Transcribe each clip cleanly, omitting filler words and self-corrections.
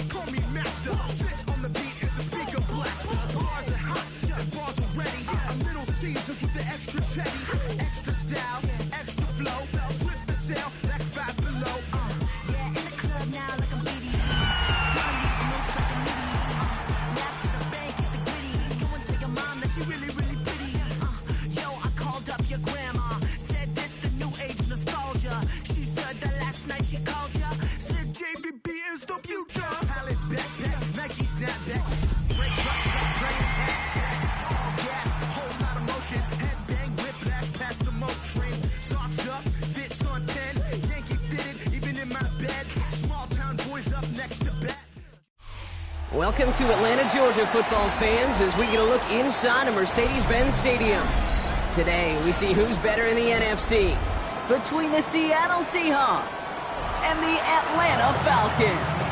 Call me master. Six on the beat is a speaker blaster. Bars are hot, and bars are ready. I'm Middle Caesars with the extra chetty. Extra style, extra flow. Slip for sale, back 5 below. Yeah, in the club now like I'm BD. Down these notes like a MIDI. Laugh to the bank, hit the gritty. Go and take a mom that she really, really pretty. Yo, I called up your grandma. Said this the new age nostalgia. She said that last night she called ya. Said JBB is the future. Palace backpack, Nike snapback. Break trucks, got train accent. All gas, whole lot of motion. Head bang, whiplash past the moat train. Sauced up, fits on 10. Yankee fitted, even in my bed. Small town boys up next to bat. Welcome to Atlanta, Georgia, football fans, as we get a look inside a Mercedes-Benz Stadium. Today, we see who's better in the NFC between the Seattle Seahawks and the Atlanta Falcons.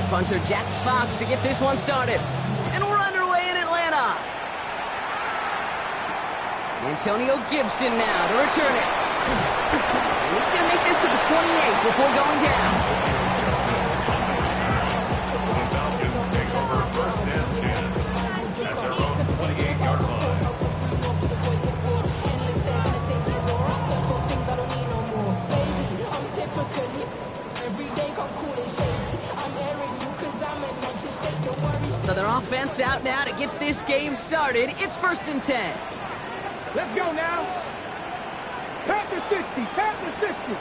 Punter Jack Fox to get this one started. And we're underway in Atlanta. Antonio Gibson now to return it. And he's going to make this to the 28 before going down. The Falcons take over first and 10 at their own 28-yard line. So their offense out now to get this game started. It's first and 10. Let's go now. Pat the 60. Pat the 60.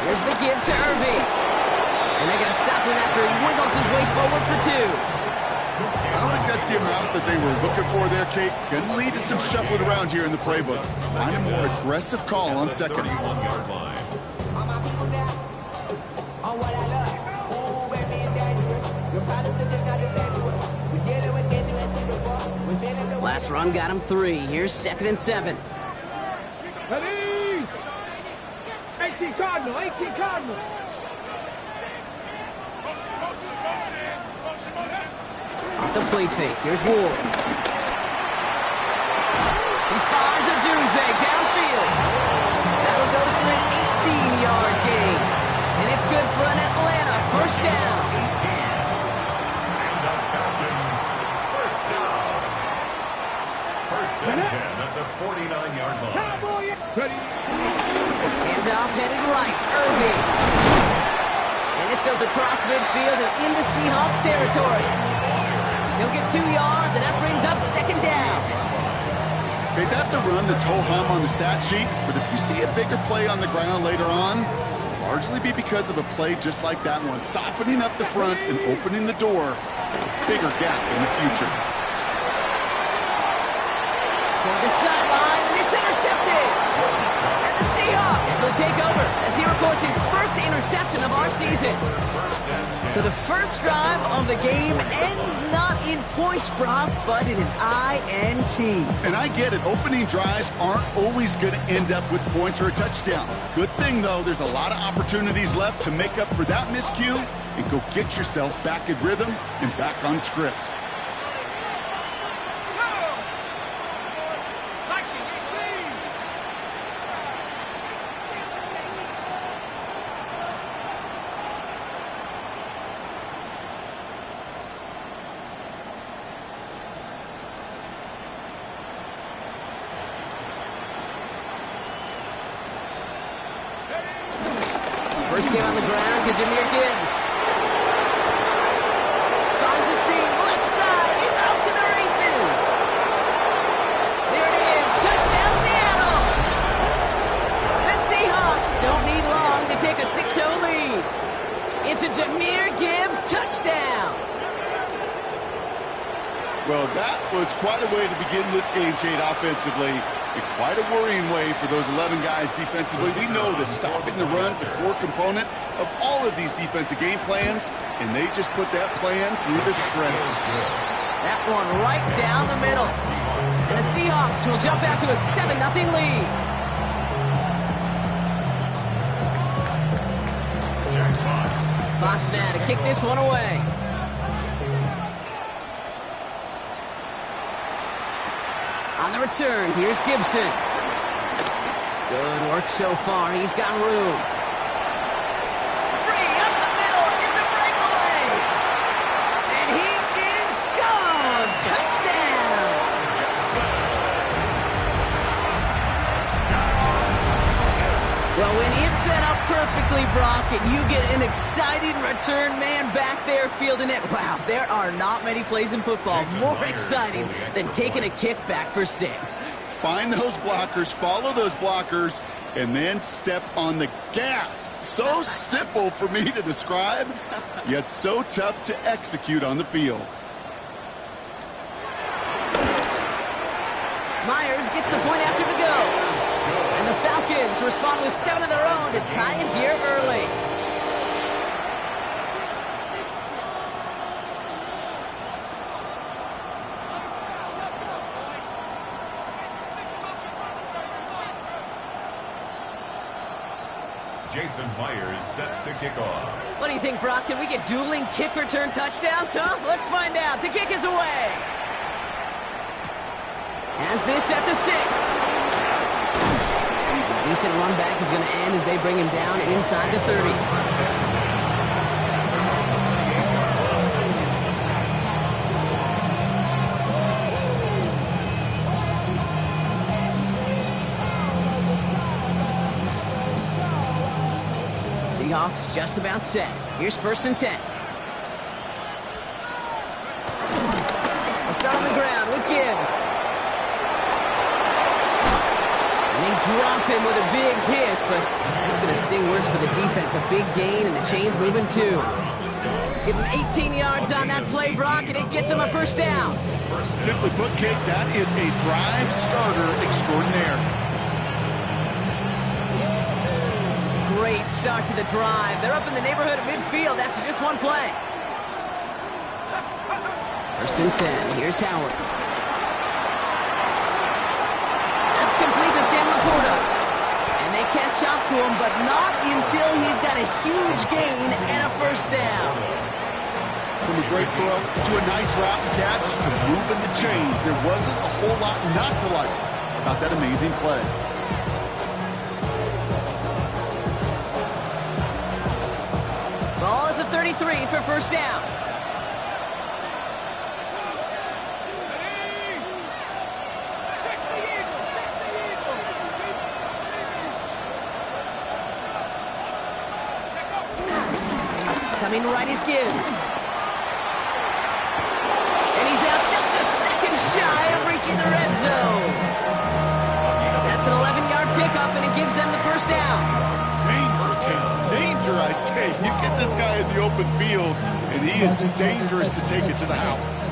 Here's the give to Irving. And they're going to stop him after he wiggles his way forward for 2. I don't think that's the amount that they were looking for there, Kate. Going to lead to some shuffling around here in the playbook. Find a more aggressive call on second. 31-yard line. Last run got him 3. Here's second and 7. Ready? 18 Cardinal. 18 Cardinal. Off the play fake. Here's Ward. He finds a Dunze downfield. That'll go for an 18-yard gain. And it's good for an Atlanta first down. 18. And the Falcons first down. First and 10 at the 49-yard line. Cowboy. Ready? Handoff headed right. Irving. And this goes across midfield and into Seahawks territory. He'll get 2 yards, and that brings up second down. Okay, that's a run that's ho-hum on the stat sheet, but if you see a bigger play on the ground later on, largely be because of a play just like that one, softening up the front and opening the door, bigger gap in the future. Toward the sideline, and it's intercepted. And the Seahawks will take over as he records his first interception of our season. So the first drive of the game ends not in points, Brock, but in an INT. And I get it, opening drives aren't always going to end up with points or a touchdown. Good thing, though, there's a lot of opportunities left to make up for that miscue and go get yourself back in rhythm and back on script. First game on the ground to Jahmyr Gibbs. Finds a seam, left side, he's off to the races. There it is, touchdown Seattle. It's a Jahmyr Gibbs touchdown. Well, that was quite a way to begin this game, Kate, offensively. And quite a worrying way for those 11 guys defensively. We know that stopping the run is a core component of all of these defensive game plans, and they just put that plan through the shredder. That one right down the middle. And the Seahawks will jump out to a 7-0 lead. Fox now to kick this one away. On the return, here's Gibson. Good work so far. He's got room. Free up the middle. It's a breakaway. And he is gone. Touchdown. Well, when it's set up perfectly, Brock, and you get an exciting return man back there fielding it, wow, there are not many plays in football more exciting than taking a kick back for 6. Find those blockers, follow those blockers, and then step on the gas. So simple for me to describe, yet so tough to execute on the field. Myers gets the point after the go. And the Falcons respond with 7 of their own to tie it here early. Jason Myers set to kick off. What do you think, Brock? Can we get dueling kick return touchdowns, huh? Let's find out. The kick is away. Has this at the 6. Decent run back is going to end as they bring him down inside the 30. Seahawks just about set. Here's 1st and 10. They'll start on the ground with Gibbs. And they drop him with a big hit, but it's going to sting worse for the defense. A big gain, and the chain's moving too. Give him 18 yards on that play, Brock, and it gets him a 1st down. Simply put, Kate, that is a drive starter extraordinaire. Great start to the drive. They're up in the neighborhood of midfield after just one play. 1st and 10. Here's Howard. That's complete to Sam Laporta. And they catch up to him, but not until he's got a huge gain and a 1st down. From a great throw to a nice route and catch to moving the chains. There wasn't a whole lot not to like about that amazing play. Ball at the 33 for 1st down. Coming right is Gibbs. And he's out just a second shy of reaching the red zone. That's an 11-yard pickup, and it gives them the 1st down. Danger, I say. You get this guy in the open field, and he is dangerous to take it to the house.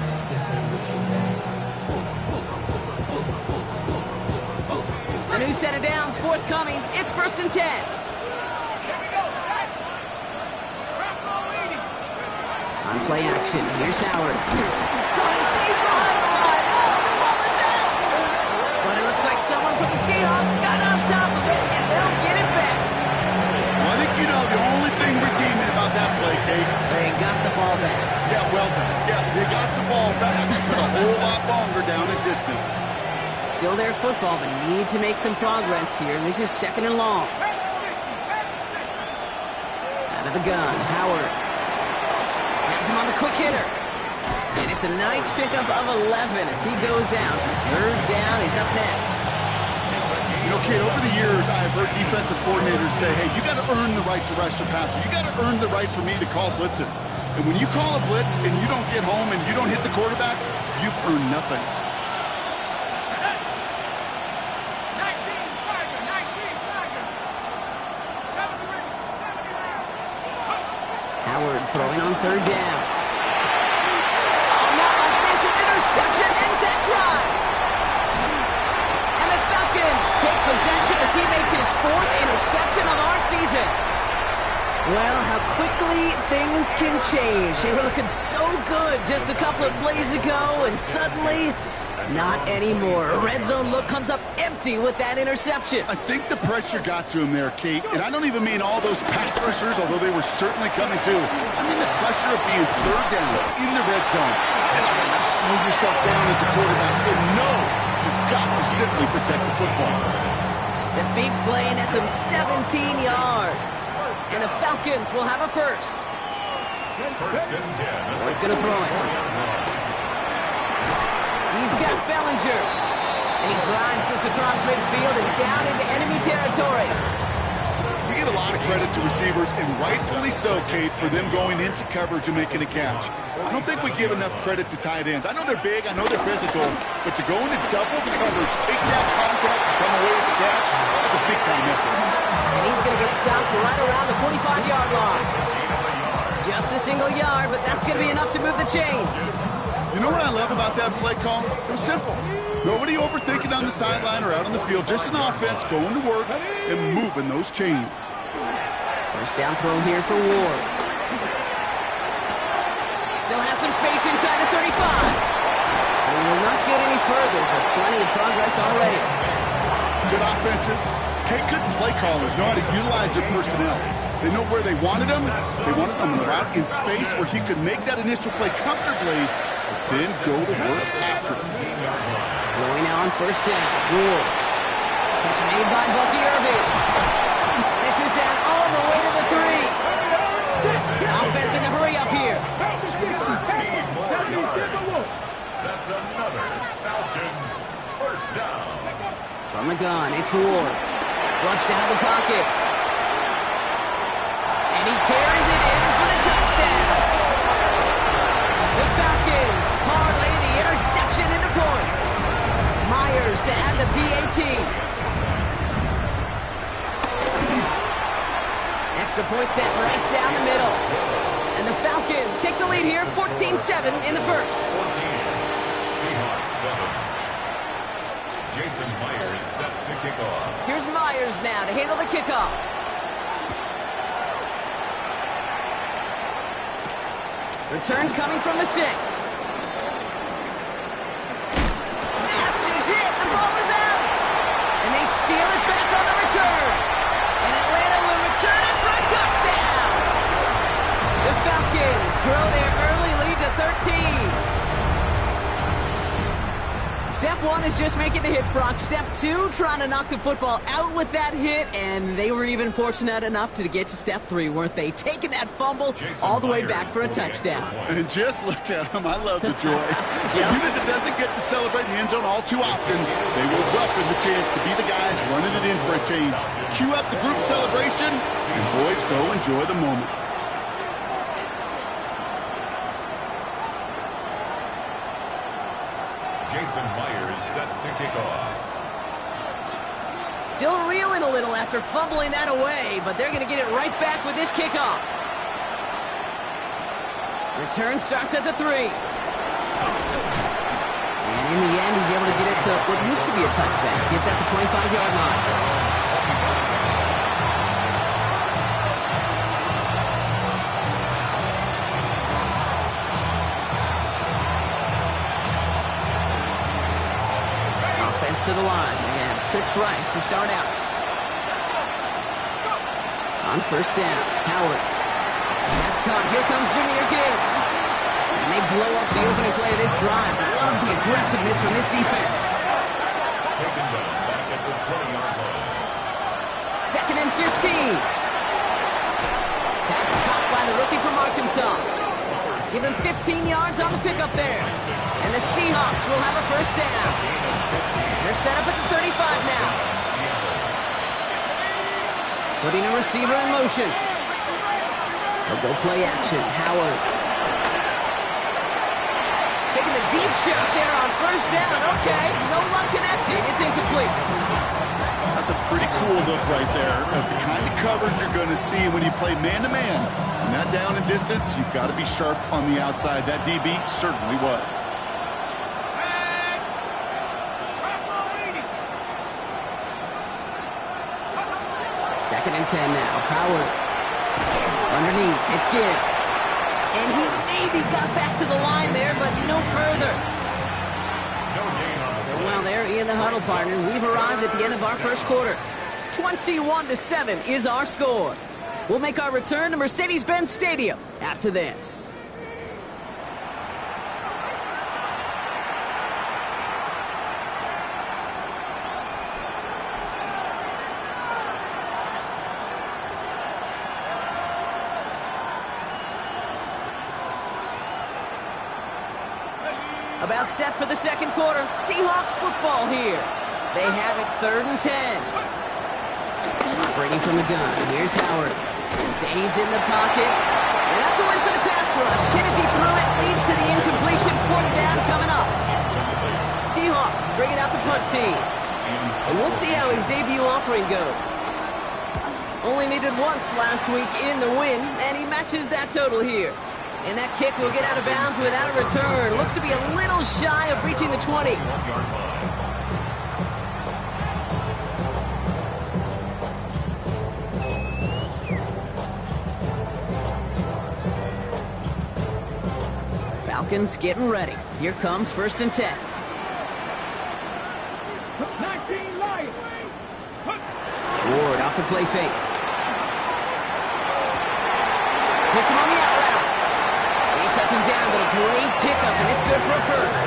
A new set of downs forthcoming. It's 1st and 10. On play action, here's Howard. Going deep behind the line. Oh, the ball is out! But it looks like someone from the Seahawks got on top of it, and they'll get it back. Well, I think you know the only thing redeeming about that play, Kate. They got the ball back. Yeah, well done. Yeah, they got the ball back, but a whole lot longer down in distance. Still their football, but need to make some progress here. This is 2nd and long. Out of the gun, Howard. Has him on the quick hitter. And it's a nice pickup of 11 as he goes out. 3rd down, he's up next. You know, Kate, over the years, I've heard defensive coordinators say, hey, you got to earn the right to rush the passer. You got to earn the right for me to call blitzes. And when you call a blitz and you don't get home and you don't hit the quarterback, you've earned nothing. on third down. Oh, not like this. An interception ends that drive. And the Falcons take possession as he makes his 4th interception of our season. Well, how quickly things can change. They were looking so good just a couple of plays ago, and suddenly, not anymore. A red zone look comes up empty with that interception. I think the pressure got to him there, Kate. And I don't even mean all those pass rushers, although they were certainly coming too. I mean the pressure of being third down in the red zone. That's where you slow yourself down as a quarterback and know you've got to simply protect the football. The big play nets him 17 yards. And the Falcons will have a first. First and 10. Ward's going to throw it. He's got Bellinger. And he drives this across midfield and down into enemy territory. We give a lot of credit to receivers, and rightfully so, Kate, for them going into coverage and making a catch. I don't think we give enough credit to tight ends. I know they're big, I know they're physical, but to go into double coverage, take that contact, and come away with the catch, that's a big-time effort. And he's going to get stopped right around the 45-yard line. Just a single yard, but that's going to be enough to move the chains. You know what I love about that play call? It was simple. Nobody overthinking on the sideline or out on the field. Just an offense going to work and moving those chains. First down throw here for Ward. Still has some space inside the 35. We will not get any further, but plenty of progress already. Good offenses. Good play callers know how to utilize their personnel. They know where they wanted them. They wanted them out in space where he could make that initial play comfortably, but then go to work after. Going now on first down. Ward. Catch made by Bucky Irving. This is down all the way to the 3. Offense in the hurry up here. 13 more yards. That's another Falcons first down. From the gun, it's Ward. Flushed out of the pocket. And he carries it in for the touchdown. The Falcons parlay the interception into points. Myers to add the PAT. Extra point set right down the middle. And the Falcons take the lead here, 14-7 in the first. 14. Seahawks 7. Jason Myers set to kick off. Here's Myers now to handle the kickoff. Return coming from the 6. Massive hit. The ball is out. And they steal it back on the return. And Atlanta will return it for a touchdown. The Falcons grow their early lead to 13. Step 1 is just making the hit, Brock. Step 2, trying to knock the football out with that hit, and they were even fortunate enough to get to step 3, weren't they? Taking that fumble all the way back for a touchdown. And just look at them. I love the joy. A unit that doesn't get to celebrate in the end zone all too often, they will welcome the chance to be the guys running it in for a change. Cue up the group celebration, and boys, go enjoy the moment. Jason Myers set to kick off. Still reeling a little after fumbling that away, but they're going to get it right back with this kickoff. Return starts at the 3. And in the end, he's able to get it to what used to be a touchback. It's at the 25-yard line. To the line. Again, trips right to start out. On first down, Howard. And that's caught. Here comes Jahmyr Gibbs. And they blow up the opening play of this drive. Love the aggressiveness from this defense. Taken down back at the 20-yard line. Second and 15. Pass caught by the rookie from Arkansas. Give him 15 yards on the pickup there. And the Seahawks will have a first down. They're set up at the 35 now. Putting a receiver in motion. They'll go play action. Howard. Taking a deep shot there on first down. Okay, no luck connected. It's incomplete. That's That's a pretty cool look right there of the kind of coverage you're going to see when you play man-to-man. And that down and distance, you've got to be sharp on the outside. That DB certainly was. Second and 10 now. Howard. Underneath. It's Gibbs. And he maybe got back to the line there, but no further. So, well, there in the huddle, partner. We've arrived at the end of our first quarter. 21-7 is our score. We'll make our return to Mercedes-Benz Stadium after this. About set for the second quarter. Seahawks football here. They have it 3rd and 10. Operating from the gun. Here's Howard. Stays in the pocket. And that's a win for the pass rush. Hit as he threw it. Leads to the incompletion. 4th down coming up. Seahawks bringing out the punt team. And we'll see how his debut offering goes. Only needed once last week in the win, and he matches that total here. And that kick will get out of bounds without a return. Looks to be a little shy of reaching the 20. Falcons getting ready. Here comes 1st and 10. 19 Lions. Ward off the play fake. Hits him on the out route. Touch him down, but a great pickup, and it's good for a first.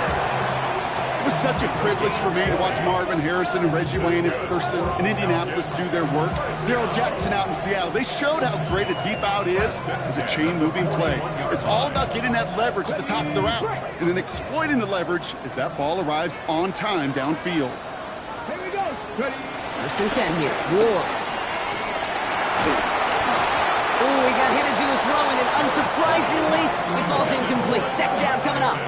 It was such a privilege for me to watch Marvin Harrison and Reggie Wayne in person in Indianapolis do their work. Darrell Jackson out in Seattle. They showed how great a deep out is as a chain-moving play. It's all about getting that leverage at the top of the route and then exploiting the leverage as that ball arrives on time downfield. Here we go. Ready. 1st and 10 here. Ward. Ooh, he got hit as he was throwing, and unsurprisingly, he falls incomplete. 2nd down coming up.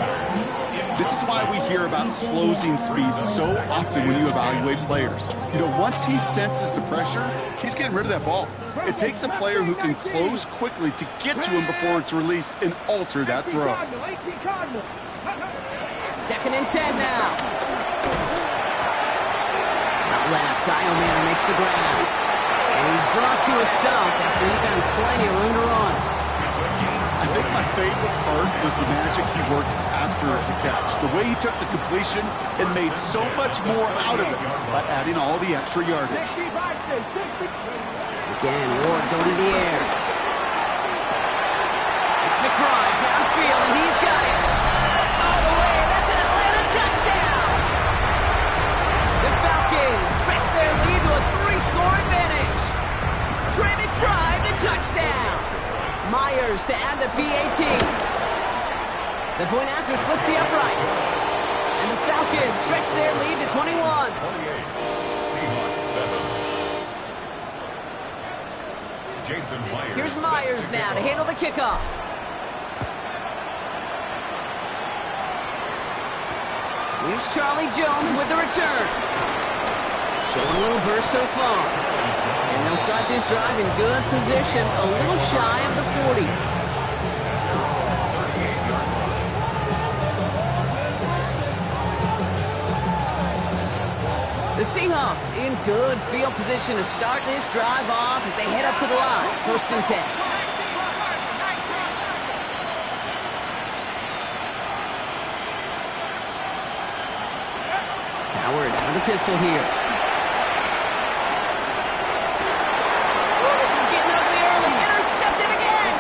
This is why we hear about closing speed so often when you evaluate players. You know, once he senses the pressure, he's getting rid of that ball. It takes a player who can close quickly to get to him before it's released and alter that throw. 2nd and 10 now. Out left, Manor makes the ground. And he's brought to a stop after he found plenty of room to run. I think my favorite part was the magic he worked after the catch. The way he took the completion and made so much more out of it by adding all the extra yardage. Again, Ward going to the air. It's McBride downfield, and he's got it. All the way, that's an Atlanta touchdown. The Falcons stretch their lead to a 3-score advantage. Trey McBride, the touchdown. Myers to add the PAT. The point after splits the uprights. And the Falcons stretch their lead to 21. 28. Seahawks 7. Jason Myers. Here's Myers now to handle the kickoff. Here's Charlie Jones with the return. Showing a little burst so far. And they'll start this drive in good position, a little shy of the 40. The Seahawks in good field position to start this drive off as they head up to the line. 1st and 10. Howard out of the pistol here. Oh, this is getting ugly early. Intercepted again.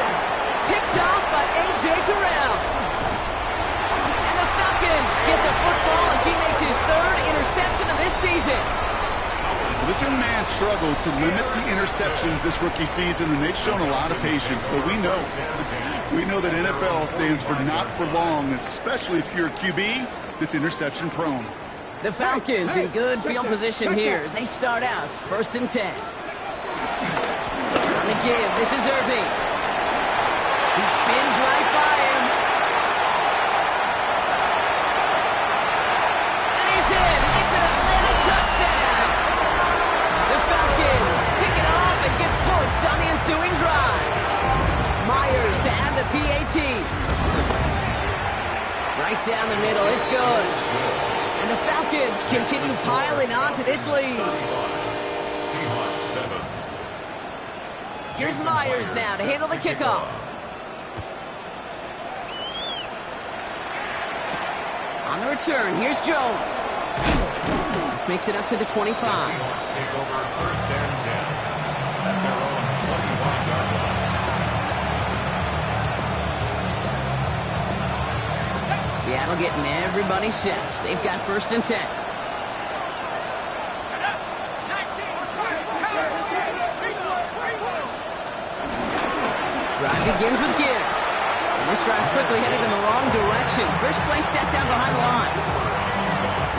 Picked off by A.J. Terrell. And the Falcons get the football as he makes his 3rd interception of this season. This young man struggled to limit the interceptions this rookie season, and they've shown a lot of patience. But we know that NFL stands for not for long, especially if you're a QB that's interception prone. The Falcons in good field position here as they start out 1st and 10. On the give, this is Irving. He spins right by him. And he's in. It's an Atlanta touchdown. Right down the middle. It's good. And the Falcons continue piling onto this lead. Seahawks 7. Here's Myers now to handle the kickoff. On the return, here's Jones. This makes it up to the 25. Seahawks take over 1st and 10 at their own 21-yard line. Seattle getting everybody set. They've got 1st and 10. Drive begins with Gibbs. And this drive's quickly headed in the wrong direction. First play set down behind the line.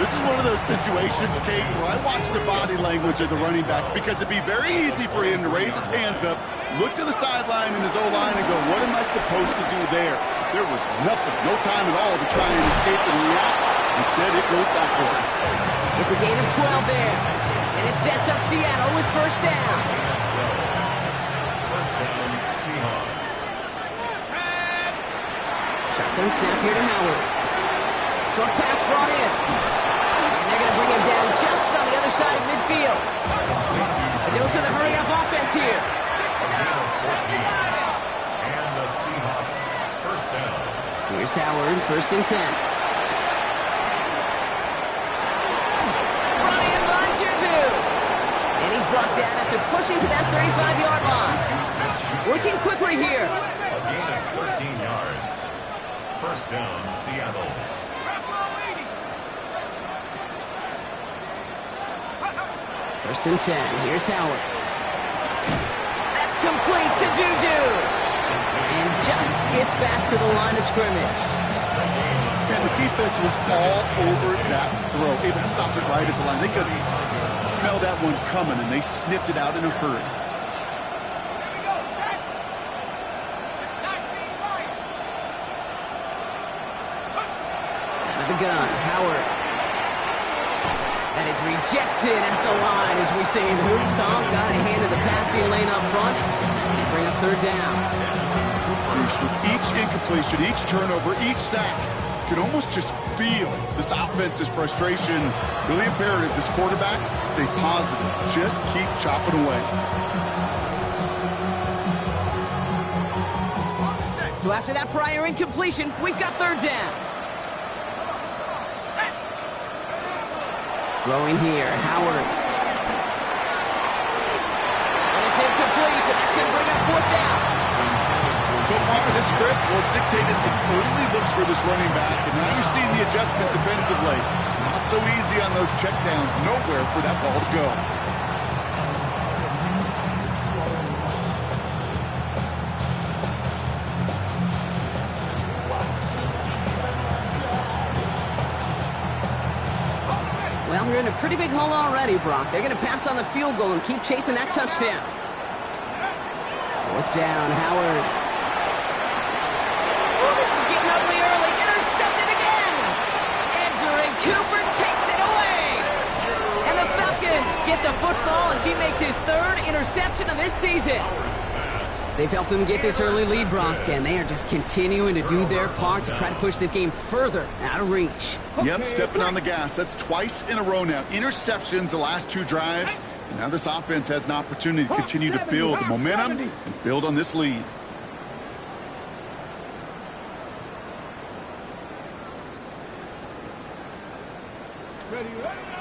This is one of those situations, Kate, where I watch the body language of the running back because it'd be very easy for him to raise his hands up, look to the sideline in his O-line and go, what am I supposed to do there? There was nothing, no time at all to try and escape and react. Instead, it goes backwards. It's a gain of 12 there. And it sets up Seattle with 1st down. 1st down, Seahawks. Shotgun snap here to Howard. Short pass brought in. And they're going to bring him down just on the other side of midfield. A dose of the hurry-up offense here. And the Seahawks 1st down. Here's Howard, 1st and 10. Brought in by Juju. And he's brought down after pushing to that 35-yard line. Working quickly here. A gain of 13 yards. 1st down, Seattle. 1st and 10. Here's Howard. That's complete to Juju. And just gets back to the line of scrimmage. And the defense was all over that throw, able to stop it right at the line. They could smell that one coming, and they sniffed it out in a hurry. Out of the gun, Howard. That is rejected at the line, as we say in hoops. Got a hand in the passing lane up front. That's going to bring up 3rd down. Bruce, with each incompletion, each turnover, each sack, you can almost just feel this offense's frustration. Really imperative, this quarterback, stay positive. Just keep chopping away. So after that prior incompletion, we've got 3rd down. Throwing here, Howard. And it's incomplete, and that's going to bring up 4th down. So far, this script has dictated some early looks for this running back, and now you're seeing the adjustment defensively. Not so easy on those checkdowns. Nowhere for that ball to go. Well, they're in a pretty big hole already, Brock. They're going to pass on the field goal and keep chasing that touchdown. 4th down, Howard. Oh, this is getting ugly early. Intercepted again. And Cooper takes it away. And the Falcons get the football as he makes his 3rd interception of this season. They've helped them get this early lead, Brock, and they are just continuing to do their part to try to push this game further out of reach. Yep, stepping on the gas. That's twice in a row now. Interceptions the last 2 drives. And now this offense has an opportunity to continue to build the momentum and build on this lead.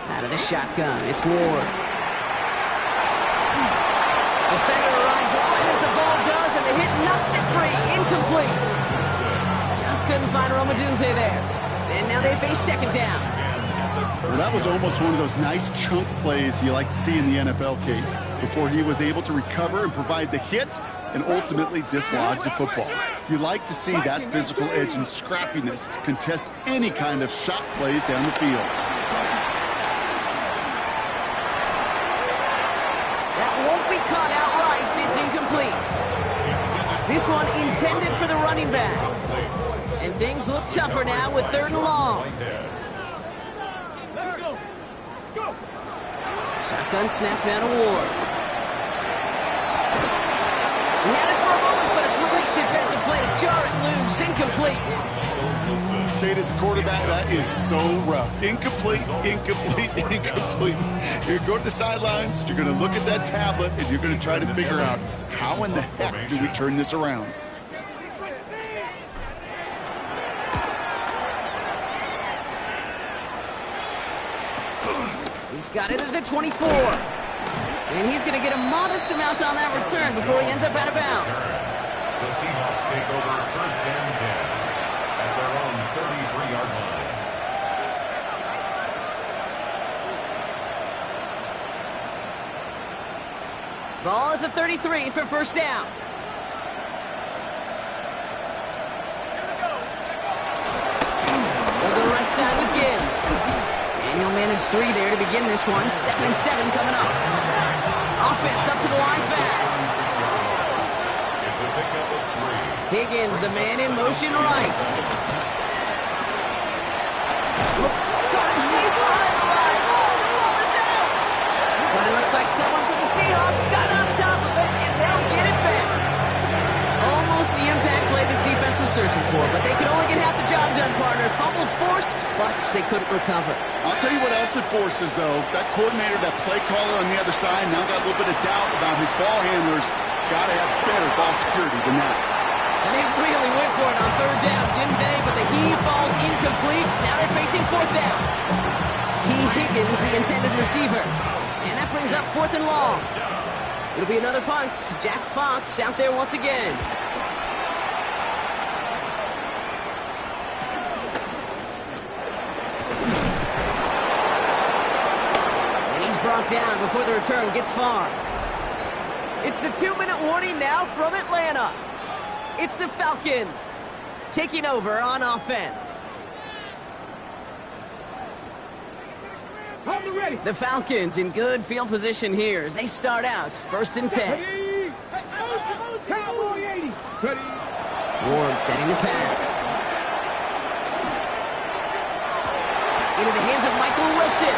Out of the shotgun, it's Ward. Defender arrives right as the ball does, and the hit knocks it free. Incomplete. Just couldn't find Romadunze there. And now they face 2nd down. Well, that was almost one of those nice chunk plays you like to see in the NFL, Kate, before he was able to recover and provide the hit and ultimately dislodge the football. You like to see that physical edge and scrappiness to contest any kind of shot plays down the field. That won't be caught outright. It's incomplete. This one intended for the running back. And things look tougher now with 3rd and long. Shotgun snap now to Ward. He had it for a moment, but a great defensive play to jar it loose. Incomplete. Kate, as a quarterback, that is so rough. Incomplete, incomplete, incomplete. You're going to go to the sidelines, you're going to look at that tablet, and you're going to try to figure out, how in the heck do we turn this around? He's got it at the 24. And he's going to get a modest amount on that return before he ends up out of bounds. The Seahawks take over first and 10 at their own 33-yard line. Ball at the 33 for first down. On the right side with Gibbs. And he'll manage 3 there to begin this one. 2nd and 7 coming up. Offense up to the line fast. It's a pickup of 3. Higgins, the man in motion right. Got him deep behind the line. Oh, the ball is out. But it looks like someone from the Seahawks got on top of it, and they'll get it back. Almost the impact play this defense was searching for, but they could only get half the job done, partner. Fumble forced, but they couldn't recover. I'll tell you what else it forces, though. That coordinator, that play caller on the other side, now got a little bit of doubt about his ball handlers. Got to have better ball security than that. And they really went for it on 3rd down, didn't they? But the heave falls incomplete. Now they're facing 4th down. T. Higgins, the intended receiver. And that brings up 4th and long. It'll be another punt. Jack Fox out there once again. And he's brought down before the return gets far. It's the 2-minute warning now from Atlanta. It's the Falcons taking over on offense. Hold it ready. The Falcons in good field position here as they start out 1st and 10. Ready. Cowboy 80. Ready. Ward setting the pass. Into the hands of Michael Wilson.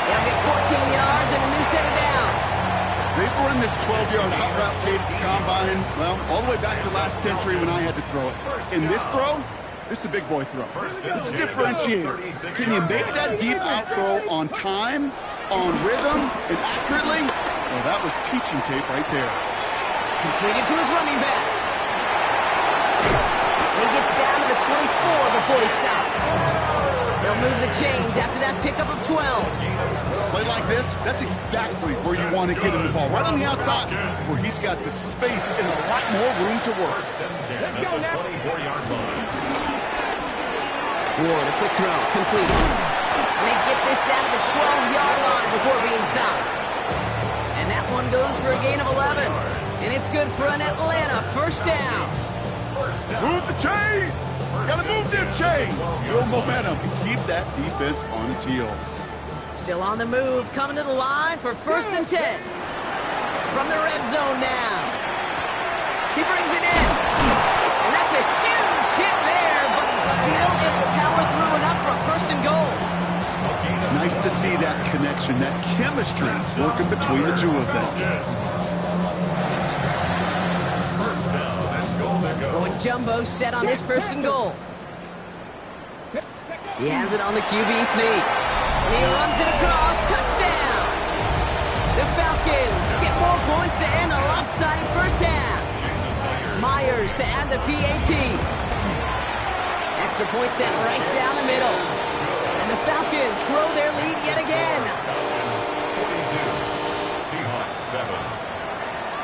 They'll get 14 yards and a new set of downs. They've run this 12-yard hot route cage to combine, well, all the way back to last century when I had to throw it. In this throw, this is a big boy throw. It's a differentiator. Can you make that deep out throw on time, on rhythm, and accurately? Well, that was teaching tape right there. Completed to his running back. He gets down to the 24 before he stops. They'll move the chains after that pickup of 12. Play like this, that's exactly where you want to get him the ball. Right on the outside, where he's got the space and a lot more room to work. Let's go now. 24-yard line. Ward, a quick throw, complete. And they get this down to the 12-yard line before being stopped. And that one goes for a gain of 11. And it's good for an Atlanta first down. Move the chains! Gotta move them chains! Build momentum and keep that defense on its heels. Still on the move, coming to the line for 1st and 10. From the red zone now. He brings it in. And that's a huge hit there, but he's still able to power through enough for a 1st and goal. Nice to see that connection, that chemistry working between the two of them. Going jumbo set on this 1st and goal. He has it on the QB sneak. And he runs it across. Touchdown! The Falcons get more points to end a lopsided first half. Myers to add the PAT. Extra point set right down the middle. And the Falcons grow their lead yet again. 42. Seahawks 7.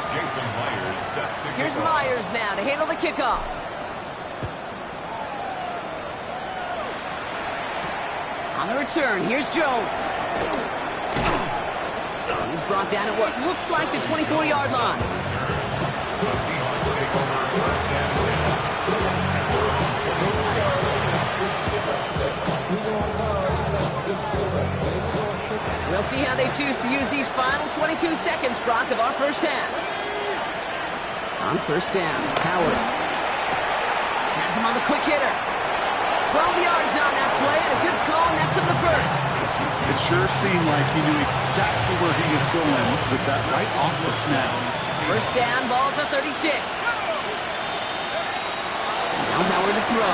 Jason Myers set to Here's kick off. Myers now to handle the kickoff. On the return, here's Jones. He's brought down at what looks like the 24-yard line. The Seahawks take over first and 10. We'll see how they choose to use these final 22 seconds, Brock, of our first half. On first down, Howard has him on the quick hitter. 12 yards on that play, and a good call nets him the first. It sure seemed like he knew exactly where he was going with that right off the snap. First down, ball at the 36. Now Howard to throw.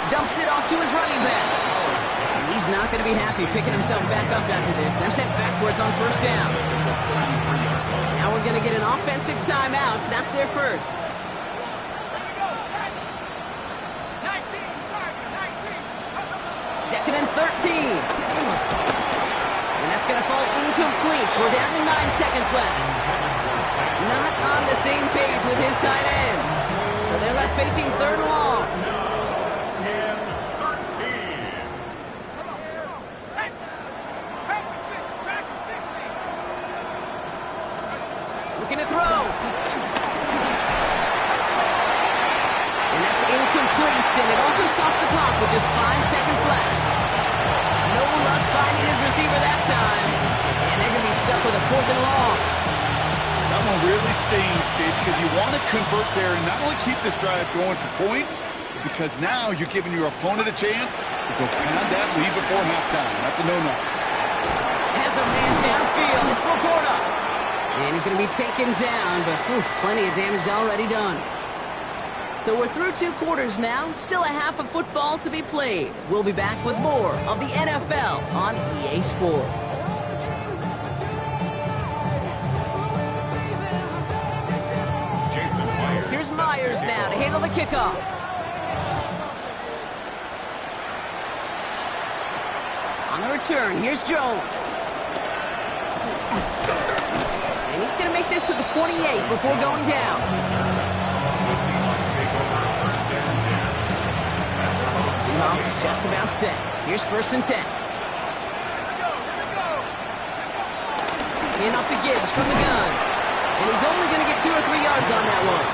Dumps it off to his running back. And he's not going to be happy picking himself back up after this. They're sent backwards on first down. Now we're going to get an offensive timeout. So that's their first. Second and 13. And that's going to fall incomplete. We're down to 9 seconds left. Not on the same page with his tight end. So they're left facing third and long. Looking to throw. And that's incomplete, and it also stops the clock with just 5 seconds left. No luck finding his receiver that time. And they're going to be stuck with a fourth and long. That one really stings, Gabe, because you want to convert there and not only keep this drive going for points, because now you're giving your opponent a chance to go pound that lead before halftime. That's a no-no. Has a man downfield. It's Laporta. And he's going to be taken down, but plenty of damage already done. So we're through 2 quarters now. Still a half of football to be played. We'll be back with more of the NFL on EA Sports. Here's Myers now to handle the kickoff. On the return, here's Jones. And he's going to make this to the 28 before going down. Seahawks just about set. Here's first and 10. In off to Gibbs from the gun. And he's only going to get 2 or 3 yards on that one.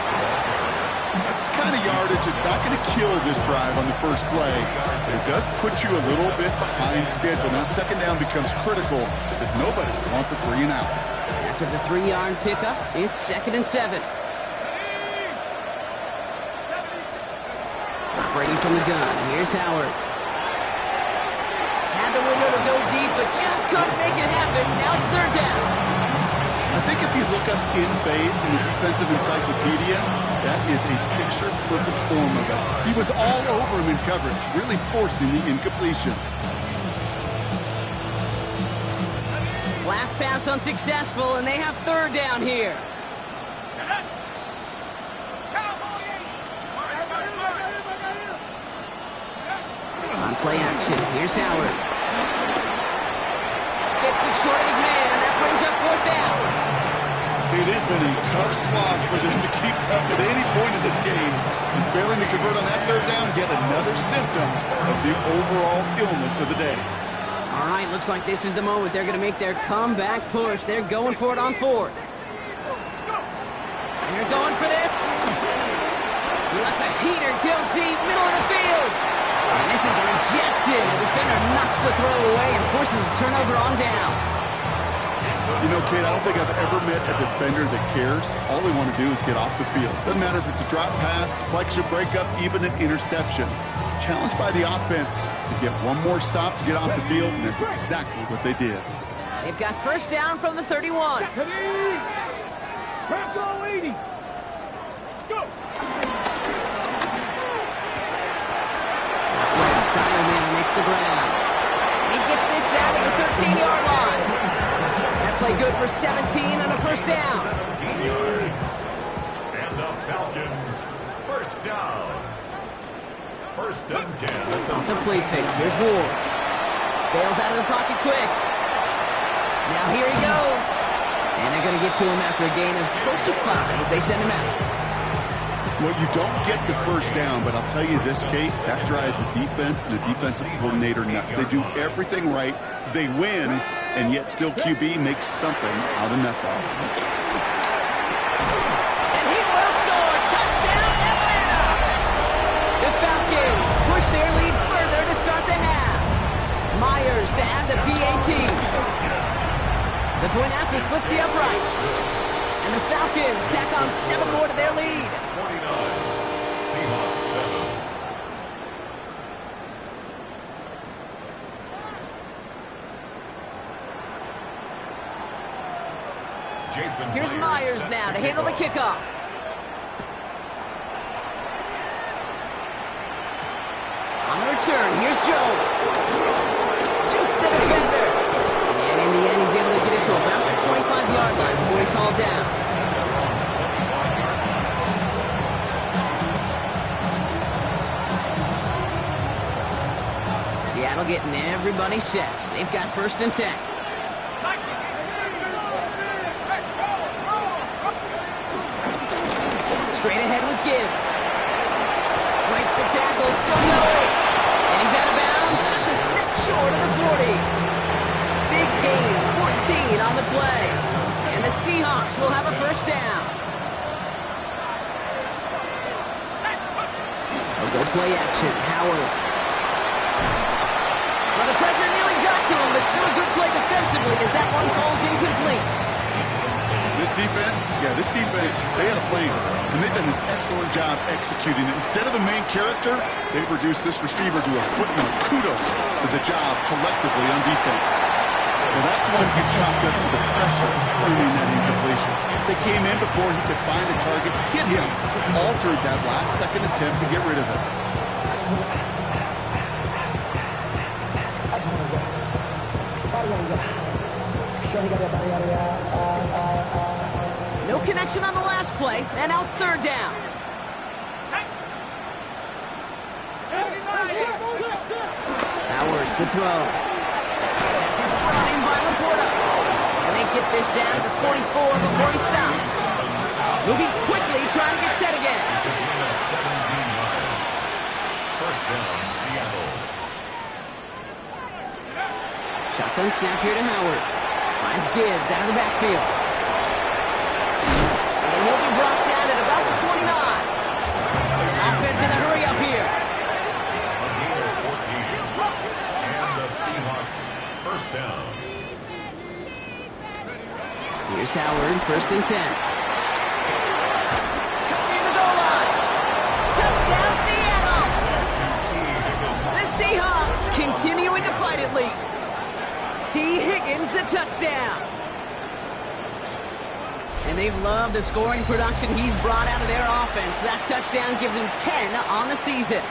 That's the kind of yardage it's not going to kill this drive on the first play. But it does put you a little bit behind schedule. Now second down becomes critical because nobody wants a 3 and out. After the 3-yard pickup, it's second and 7. Brady from the gun. Here's Howard. Had the window to go deep, but just couldn't make it happen. Now it's third down. I think if you look up in phase in the defensive encyclopedia, that is a picture-perfect form of it. He was all over him in coverage, really forcing the incompletion. Last pass unsuccessful, and they have third down here. On play action, here's Howard. Skips it short of his man, and that brings up fourth down. It has been a tough slog for them to keep up at any point in this game. And failing to convert on that third down, yet another symptom of the overall illness of the day. All right, looks like this is the moment they're going to make their comeback push. They're going for it on fourth. They're going for this. He lets a heater go deep, middle of the field. And this is rejected. The defender knocks the throw away and forces a turnover on downs. You know, Kate, I don't think I've ever met a defender that cares. All they want to do is get off the field. Doesn't matter if it's a drop pass, deflection, breakup, even an interception. Challenged by the offense to get one more stop to get off the field, and that's exactly what they did. They've got first down from the 31. Back all 80. Let's go. Tyler Man makes the ground. He gets this down to the 13-yard line. That play good for 17 and a first down. 17 yards. And the Falcons, first down. First and 10. Off the play fake. Here's Ward. Bails out of the pocket quick. Now here he goes. And they're going to get to him after a gain of close to 5 as they send him out. Well, you don't get the first down, but I'll tell you this, Kate, that drives the defense and the defensive coordinator nuts. They do everything right. They win, and yet still QB makes something out of nothing. And he will score. Touchdown, Atlanta! The Falcons push their lead further to start the half. Myers to add the PAT. The point after splits the uprights. And the Falcons tack on 7 more to their lead. 49, Seahawks 7. Here's Myers now to handle the kickoff. On the return, here's Jones. Juke the defender. And in the end, he's able to get it to about the 25-yard line before he's hauled down. Seattle getting everybody set. They've got 1st and 10. Straight ahead with Gibbs. Breaks the tackle, still going. And he's out of bounds, just a step short of the 40. Big gain, 14 on the play. And the Seahawks will have a 1st down. A good play action, Howard. Well, the pressure nearly got to him, but still a good play defensively as that one falls incomplete. This defense, they had a plan, and they've done an excellent job executing it. Instead of a main character, they've reduced this receiver to a footnote. Kudos to the job collectively on defense. Well, that's one you chalked up to the pressure earning that incompletion. They came in before he could find a target, hit him, altered that last-second attempt to get rid of it. No connection on the last play, and now it's 3rd down. Howard to throw. This is brought in by Laporta. And they get this down to the 44 before he stops. Moving quickly, trying to get set again. 17 yards. 1st down, Seattle. Shotgun snap here to Howard. Finds Gibbs out of the backfield. And he'll be brought down at about the 29. Offense in a hurry up here. A gain of 14. And the Seahawks, 1st down. Here's Howard, 1st and 10. Cut near the goal line. Touchdown, Seattle! The Seahawks continuing to fight at least. T. Higgins, the touchdown. And they've loved the scoring production he's brought out of their offense. That touchdown gives him 10 on the season.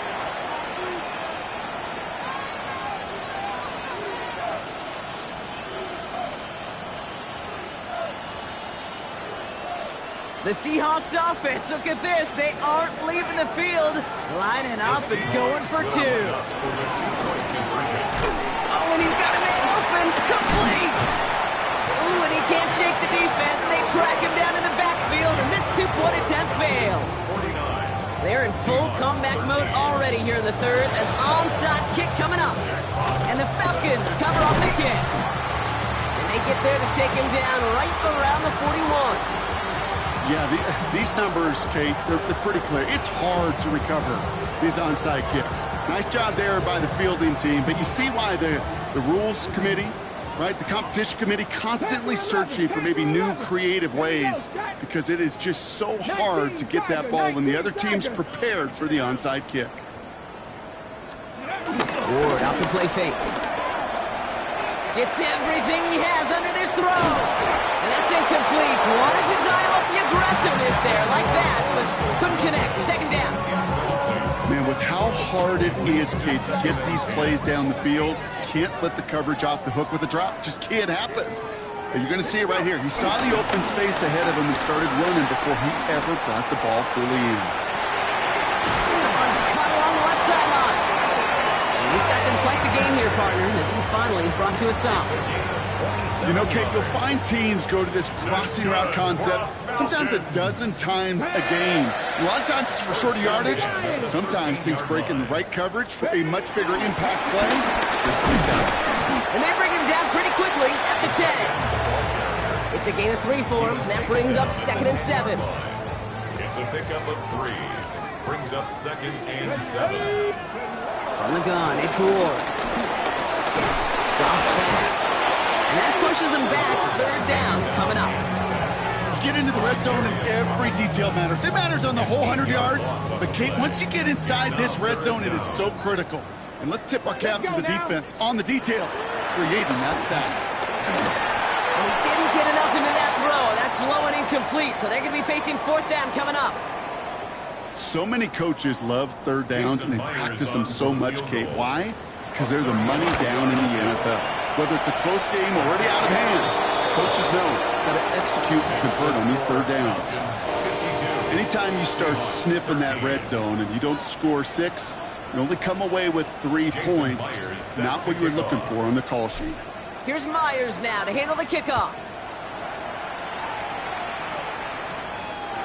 The Seahawks offense, look at this. They aren't leaving the field, lining up and going for 2. Oh, and he's got a man open, complete. Ooh, and he can't shake the defense. They track him down in the backfield, and this 2-point attempt fails. They're in full comeback mode already here in the 3rd. An onside kick coming up. And the Falcons cover off the kick. And they get there to take him down right around the 41. Yeah, these numbers, Kate, they're pretty clear. It's hard to recover these onside kicks. Nice job there by the fielding team, but you see why the rules committee, right, the competition committee constantly searching for maybe new creative ways, because it is just so hard to get that ball when the other team's prepared for the onside kick. Ward out to play fake. Gets everything he has under this throw. And that's incomplete. Wanted to dial up the aggressiveness there like that, but couldn't connect. 2nd down. Man, with how hard it is, Kate, to get these plays down the field, can't let the coverage off the hook with a drop. Just can't happen. But you're going to see it right here. He saw the open space ahead of him and started running before he ever brought the ball fully in. One's caught along the left sideline. And he's got them quite the game here, partner, as he finally is brought to a stop. You know, Kate, you'll find teams go to this crossing route concept sometimes a dozen times a game. A lot of times it's for shorter yardage. Sometimes things break in the right coverage for a much bigger impact play. Just like that. And they bring him down pretty quickly at the 10. It's a gain of 3 for him. That brings up 2nd and 7. It's a pickup of 3. Brings up 2nd and 7. On the gun, it's Ward. Drops back. And that pushes them back. 3rd down coming up. Get into the red zone and every detail matters. It matters on the whole 100 yards. But, Kate, once you get inside this red zone, it is so critical. And let's tip our cap to the defense on the details, creating that sack. And he didn't get enough into that throw. That's low and incomplete. So they're going to be facing 4th down coming up. So many coaches love third downs, and they practice them so much, Kate. Why? Because they're the money down in the NFL. Whether it's a close game already out of hand, coaches know how to execute and convert on these third downs. Anytime you start sniffing that red zone and you don't score 6, you only come away with 3 points. Not what you were looking for on the call sheet. Here's Myers now to handle the kickoff.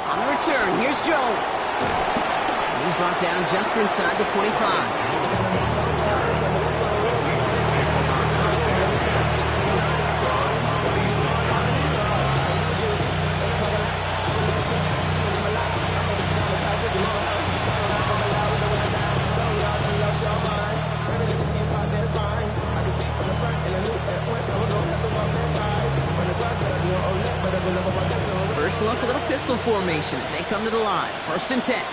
On the return, here's Jones. And he's brought down just inside the 25. First look, a little pistol formation as they come to the line. 1st and 10.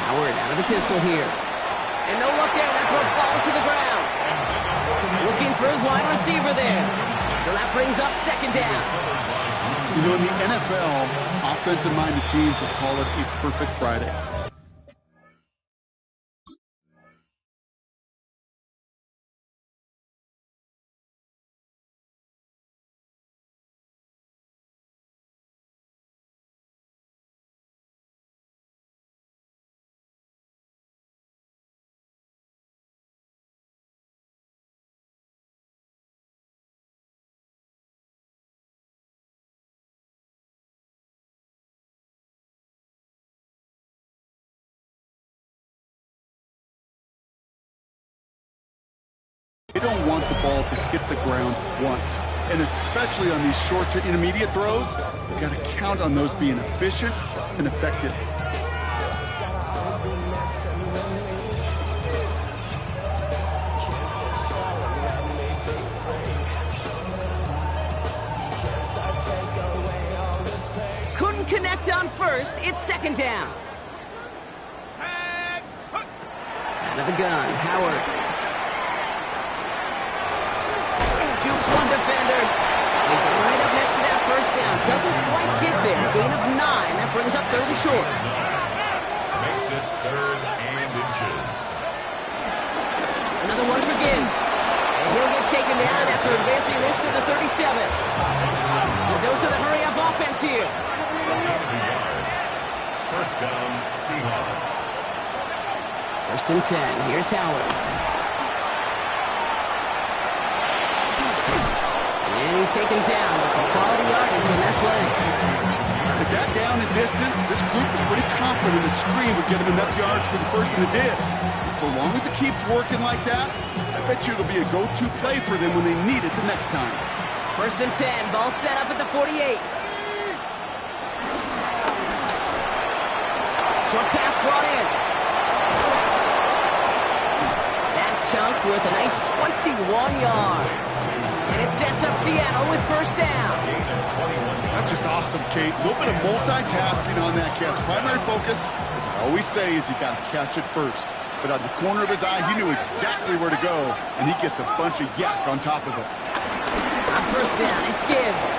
Howard out of the pistol here. And no look there. That throw falls to the ground. Looking for his wide receiver there. So that brings up 2nd down. You know, in the NFL, offensive-minded teams will call it a perfect Friday. They don't want the ball to hit the ground once. And especially on these short to intermediate throws, you've got to count on those being efficient and effective. Couldn't connect on 1st. It's 2nd down. Out of the gun, Howard. Jukes one defender. He's right up next to that 1st down. Doesn't quite get there. Gain of 9. That brings up 3rd and short. Makes it 3rd and inches. Another one for Gibbs. And he'll get taken down after advancing this to the 37. A dose of the hurry-up offense here. 1st down, Seahawks. 1st and 10. Here's Howard. And he's taken down. It's a quality yardage in that play. With that down and distance, this group was pretty confident the screen would get him enough yards for the first, and it did. And so long as it keeps working like that, I bet you it'll be a go-to play for them when they need it the next time. 1st and 10. Ball set up at the 48. Short pass brought in. That chunk with a nice 21 yards. And it sets up Seattle with 1st down. That's just awesome, Kate. A little bit of multitasking on that catch. Primary focus, as I always say, is you got to catch it first. But out of the corner of his eye, he knew exactly where to go, and he gets a bunch of yak on top of it. On 1st down, it's Gibbs.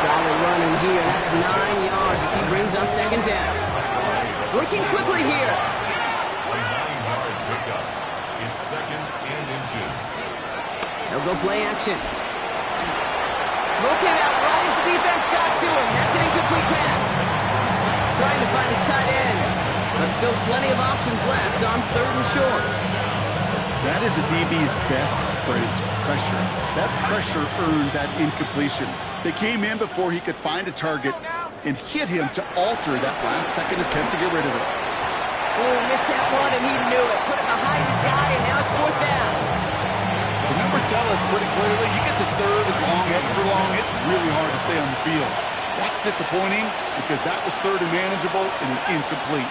Solid run in here. That's 9 yards as he brings up 2nd down. Working quickly here. A 9-yard pickup. It's 2nd and inches. They'll go play action. Throw came out right as the defense got to him. That's an incomplete pass. Trying to find his tight end. But still plenty of options left on 3rd and short. That is a DB's best friend, pressure. That pressure earned that incompletion. They came in before he could find a target and hit him to alter that last-second attempt to get rid of it. Oh, he missed that one, and he knew it. Put it behind his guy, and now it's 4th down. The numbers tell us pretty clearly, you get to 3rd and long, extra long, it's really hard to stay on the field. That's disappointing because that was 3rd and manageable and an incomplete.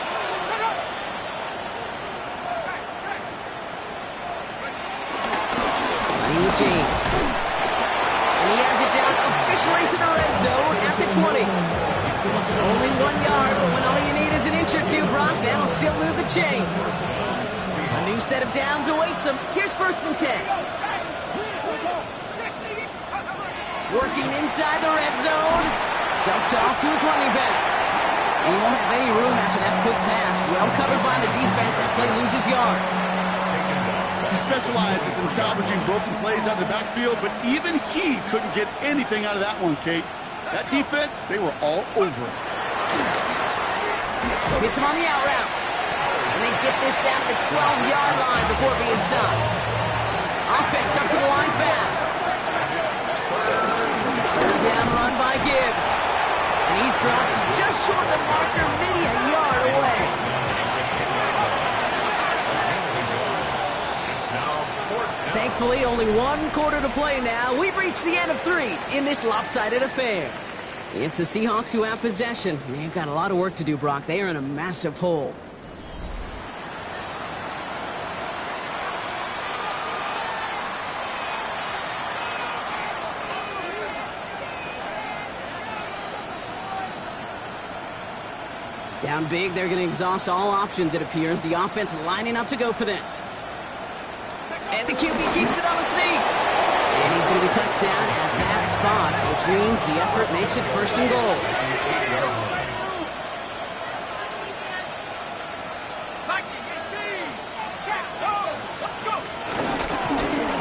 Running with James. And he has it down officially to the red zone at the 20. Only 1 yard, but when all you need is an inch or two, Brock, that'll still move the chains. A new set of downs awaits him. Here's 1st and 10. Working inside the red zone. Dumped off to his running back. And he won't have any room after that quick pass. Well covered by the defense. That play loses yards. He specializes in salvaging broken plays out of the backfield, but even he couldn't get anything out of that one, Kate. That defense, they were all over it. Hits him on the out route. And they get this down to the 12-yard line before being stopped. Offense up to the line fast. Third down run by Gibbs. And he's dropped just short of the marker, maybe a yard away. Thankfully, only one quarter to play now. We've reached the end of 3 in this lopsided affair. It's the Seahawks who have possession. They've got a lot of work to do, Brock. They are in a massive hole. Down big, they're going to exhaust all options, it appears. The offense lining up to go for this. And the QB keeps it on the sneak. And he's going to be touched down at that spot, which means the effort makes it 1st and goal.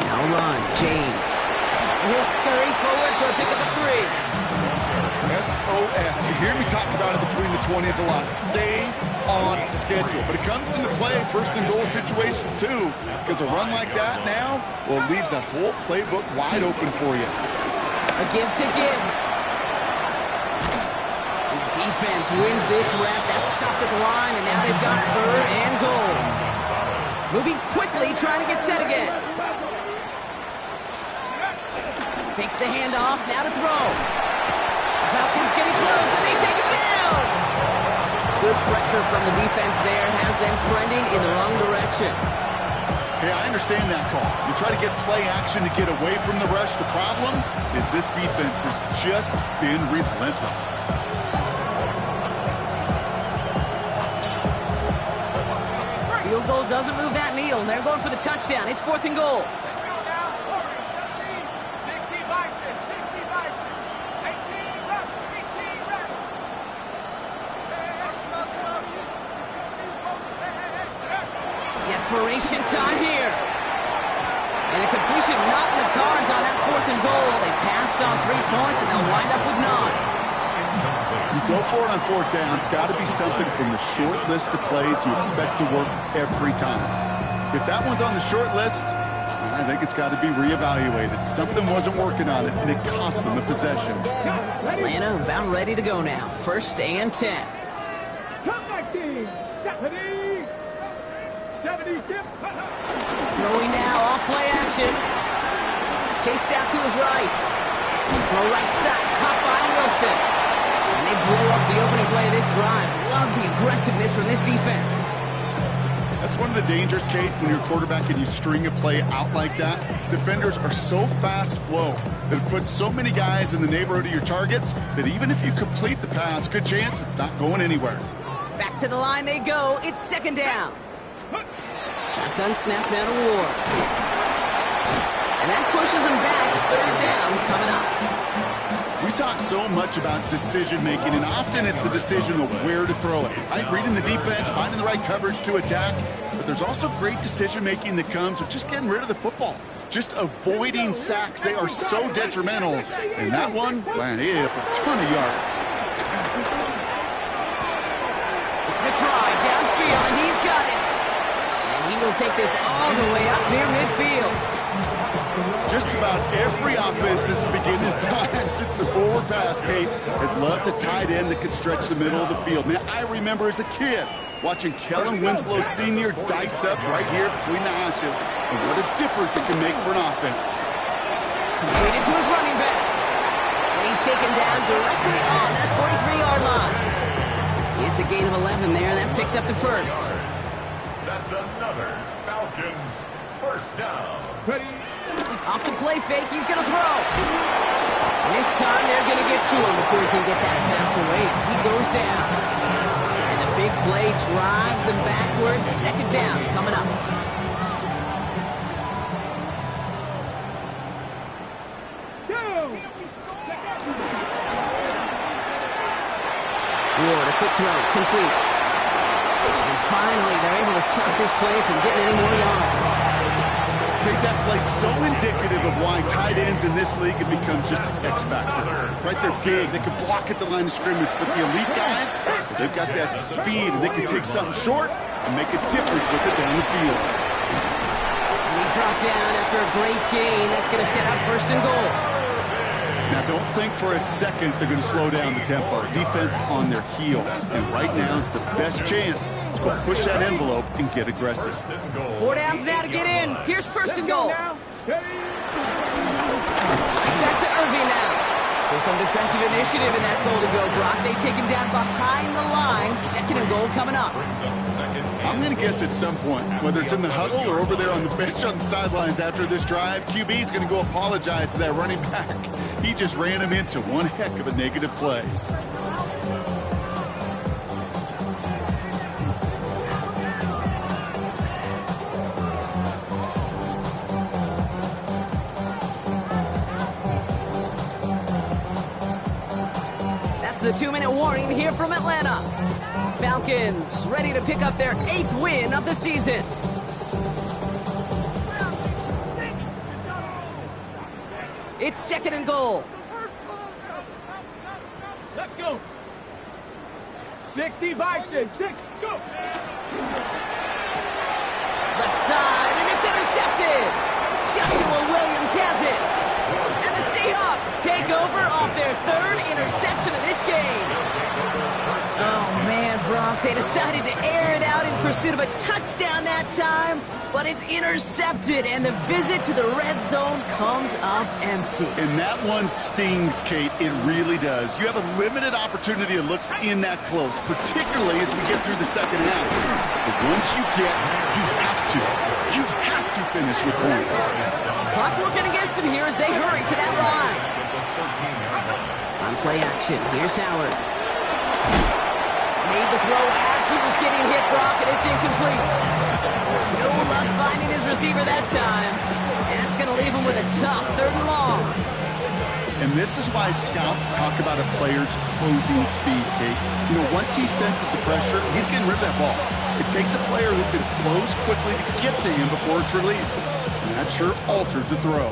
Now run, James. He'll scurry forward for a pickup of 3. SOS. You hear me talk about it between the 20s a lot. Stay on schedule. But it comes into play 1st and goal situations too. Because a run like that now, well, it leaves that whole playbook wide open for you. A give to Gibbs. And the defense wins this rep. That's stopped at the line, and now they've got 3rd and goal. Moving quickly, trying to get set again. Takes the handoff, now to throw. Falcons getting close, and they take him down! Good pressure from the defense there has them trending in the wrong direction. Hey, I understand that call. You try to get play action to get away from the rush. The problem is this defense has just been relentless. Field goal doesn't move that needle. They're going for the touchdown. It's 4th and goal. Desperation time here. And a completion not in the cards on that 4th and goal. They passed on 3 points, and they'll wind up with 9. You go for it on 4th down. It's got to be something from the short list of plays you expect to work every time. If that one's on the short list, I think it's got to be reevaluated. Something wasn't working on it, and it cost them the possession. Atlanta about ready to go now. 1st and 10. Throwing now, off play action. Chased out to his right. Throw right side, caught by Wilson. And they blow up the opening play of this drive. Love the aggressiveness from this defense. That's one of the dangers, Kate, when you're quarterback and you string a play out like that. Defenders are so fast flow that it puts so many guys in the neighborhood of your targets that even if you complete the pass, good chance it's not going anywhere. Back to the line they go. It's 2nd down. Shotgun snap now to Ward. And that pushes them back. 3rd down coming up. We talk so much about decision-making, and often it's the decision of where to throw it. Right? Reading the defense, finding the right coverage to attack. But there's also great decision-making that comes with just getting rid of the football. Just avoiding sacks. They are so detrimental. And that one, man, he ate up a ton of yards. It's McBride downfield, and he's got it. He will take this all the way up near midfield. Just about every offense since the beginning of time, since the forward pass, Kate, has loved a tight end that could stretch the middle of the field. Now, I remember as a kid watching Kellen Winslow Sr. dice up right here between the hashes, and what a difference it can make for an offense. Completed to his running back. And he's taken down directly on that 43-yard line. It's a gain of 11 there. That picks up the 1st. That's another Falcons 1st down. Off the play fake, he's going to throw. And this time they're going to get to him before he can get that pass away as he goes down. And the big play drives them backwards. 2nd down coming up. Ward, a quick throw, complete. And finally, they're able to stop this play from getting any more yards. I think that play's so indicative of why tight ends in this league have become just an X factor. Right, they're big, they can block at the line of scrimmage, but the elite guys, they've got that speed, and they can take something short and make a difference with it down the field. And he's brought down after a great gain. That's going to set up 1st and goal. Now, don't think for a second they're going to slow down the tempo. Defense on their heels, and right now is the best chance to go push that envelope and get aggressive. 4 downs now to get in. Here's 1st and goal. Back to Irving now. So some defensive initiative in that goal to go, Brock. They take him down behind the line. 2nd and goal coming up. I'm going to guess at some point, whether it's in the huddle or over there on the bench on the sidelines after this drive, QB is going to go apologize to that running back. He just ran him into one heck of a negative play. The 2-minute warning here from Atlanta. Falcons ready to pick up their 8th win of the season. It's 2nd and goal. Let's go. 60 by 6. Go. Left side, and it's intercepted. Joshua Williams has it. And the Seahawks take over off their 3rd interception of this game. Oh, man, Brock, they decided to air it out in pursuit of a touchdown that time, but it's intercepted, and the visit to the red zone comes up empty. And that one stings, Kate. It really does. You have a limited opportunity to look in that close, particularly as we get through the 2nd half. But once you get, you have to finish with points. Clock working against him here as they hurry to that line. On play action, here's Howard. Made the throw as he was getting hit, Brock, and it's incomplete. No luck finding his receiver that time. And that's going to leave him with a tough 3rd and long. And this is why scouts talk about a player's closing speed, Kate. You know, once he senses the pressure, he's getting rid of that ball. It takes a player who can close quickly to get to him before it's released. And that sure altered the throw.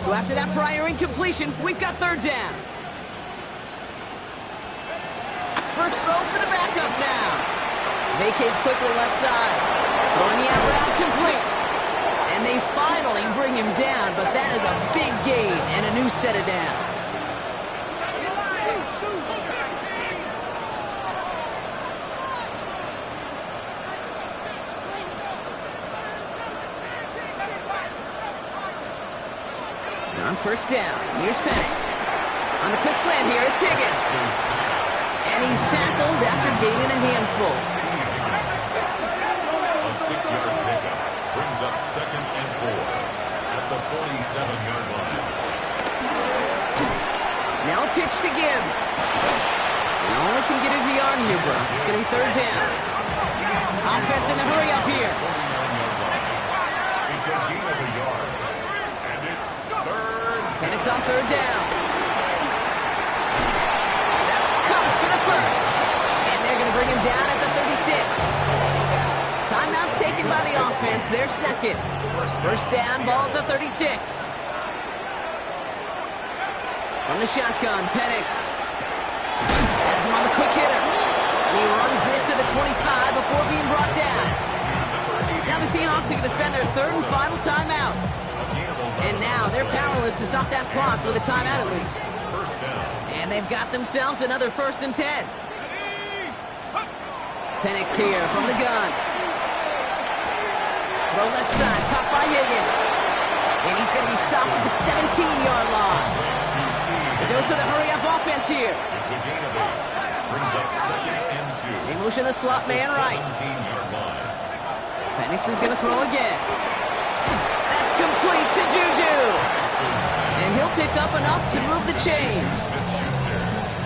So after that prior incompletion, we've got 3rd down. First throw for the backup now. Vacates quickly left side. Throwing the out route complete. And they finally bring him down, but that is a big gain and a new set of downs. On 1st down, here's Penix. On the quick slant here, it's Higgins. And he's tackled after gaining a handful. A 6-yard pickup brings up 2nd and 4 at the 47-yard line. Now a pitch to Gibbs. And all he can get is a yard here, bro. It's going to be 3rd down. Offense in the hurry up here. It's a gain of a yard. And it's 3rd. Penix on 3rd down. That's caught for the 1st. And they're going to bring him down at the 36. Timeout taken by the offense. Their 2nd. 1st down, ball at the 36. From the shotgun, Penix. That's him on the quick hitter. And he runs this to the 25 before being brought down. Now the Seahawks are going to spend their 3rd and final timeout. And now they're powerless to stop that clock with a timeout at least. And they've got themselves another 1st and 10. Penix here from the gun. Throw left side, caught by Higgins. And he's going to be stopped at the 17-yard line. The dose of the hurry-up offense here. It's a gain of 8. Brings up 2nd and 2. They motion the slot man right. 17-yard line. Penix is going to throw again. That's complete to Juju. And he'll pick up enough to move the chains.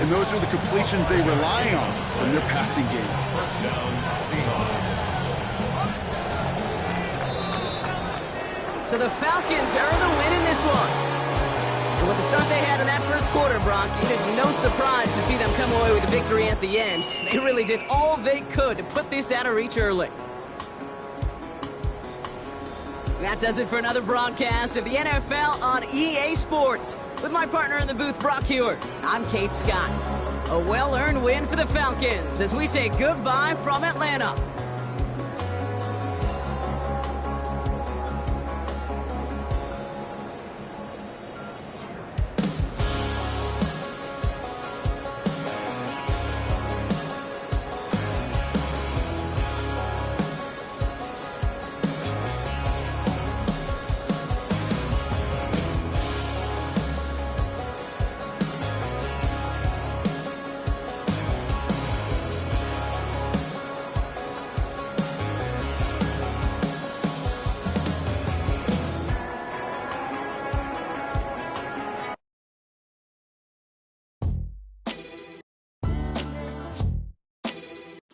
And those are the completions they rely on from their passing game. 1st down, Seahawks. So the Falcons earn the win in this one. And with the start they had in that first quarter, Brock, it is no surprise to see them come away with a victory at the end. They really did all they could to put this out of reach early. That does it for another broadcast of the NFL on EA Sports. With my partner in the booth, Brock Hewer, I'm Kate Scott. A well-earned win for the Falcons as we say goodbye from Atlanta.